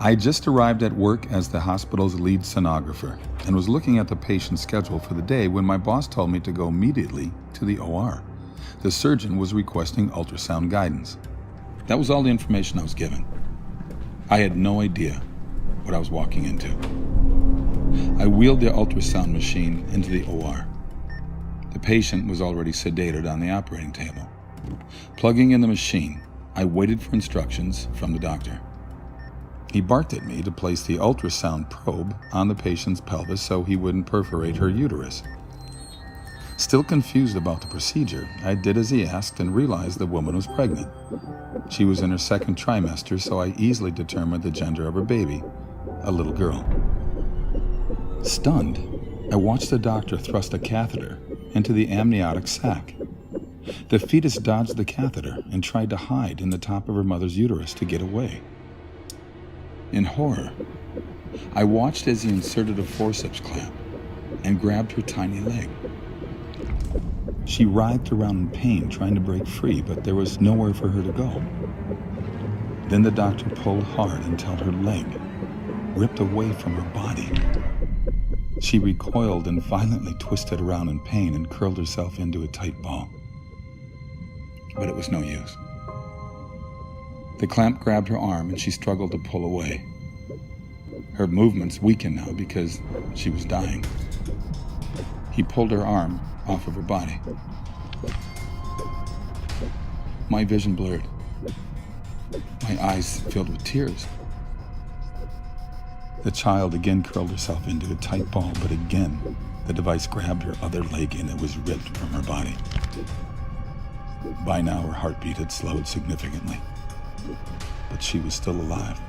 I had just arrived at work as the hospital's lead sonographer and was looking at the patient's schedule for the day when my boss told me to go immediately to the OR. The surgeon was requesting ultrasound guidance. That was all the information I was given. I had no idea what I was walking into. I wheeled the ultrasound machine into the OR. The patient was already sedated on the operating table. Plugging in the machine, I waited for instructions from the doctor. He barked at me to place the ultrasound probe on the patient's pelvis so he wouldn't perforate her uterus. Still confused about the procedure, I did as he asked and realized the woman was pregnant. She was in her second trimester, so I easily determined the gender of her baby, a little girl. Stunned, I watched the doctor thrust a catheter into the amniotic sac. The fetus dodged the catheter and tried to hide in the top of her mother's uterus to get away. In horror, I watched as he inserted a forceps clamp and grabbed her tiny leg. She writhed around in pain, trying to break free, but there was nowhere for her to go. Then the doctor pulled hard until her leg ripped away from her body. She recoiled and violently twisted around in pain and curled herself into a tight ball. But it was no use. The clamp grabbed her arm and she struggled to pull away. Her movements weakened now because she was dying. He pulled her arm off of her body. My vision blurred. My eyes filled with tears. The child again curled herself into a tight ball, but again, the device grabbed her other leg and it was ripped from her body. By now, her heartbeat had slowed significantly, but she was still alive.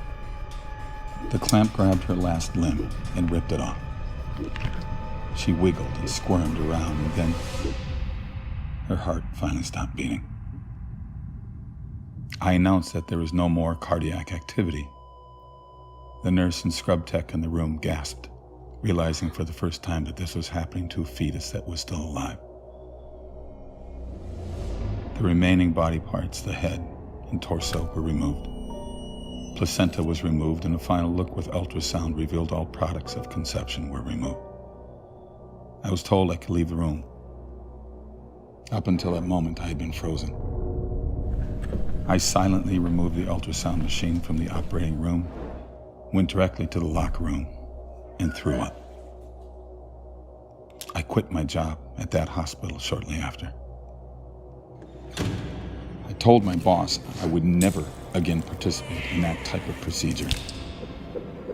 The clamp grabbed her last limb and ripped it off. She wiggled and squirmed around, and then her heart finally stopped beating. I announced that there was no more cardiac activity. The nurse and scrub tech in the room gasped, realizing for the first time that this was happening to a fetus that was still alive. The remaining body parts, the head and torso, were removed. Placenta was removed, and a final look with ultrasound revealed all products of conception were removed. I was told I could leave the room. Up until that moment, I had been frozen. I silently removed the ultrasound machine from the operating room, went directly to the locker room, and threw up. I quit my job at that hospital shortly after. I told my boss I would never again participate in that type of procedure.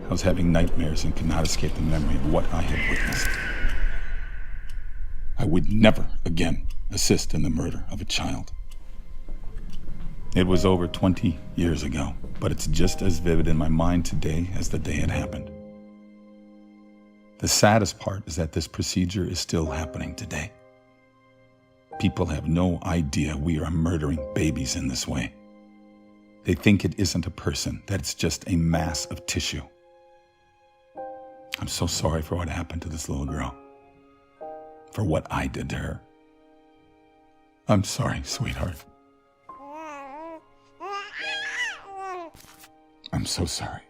I was having nightmares and could not escape the memory of what I had witnessed. I would never again assist in the murder of a child. It was over 20 years ago, but it's just as vivid in my mind today as the day it happened. The saddest part is that this procedure is still happening today. People have no idea we are murdering babies in this way. They think it isn't a person, that it's just a mass of tissue. I'm so sorry for what happened to this little girl, for what I did to her. I'm sorry, sweetheart. I'm so sorry.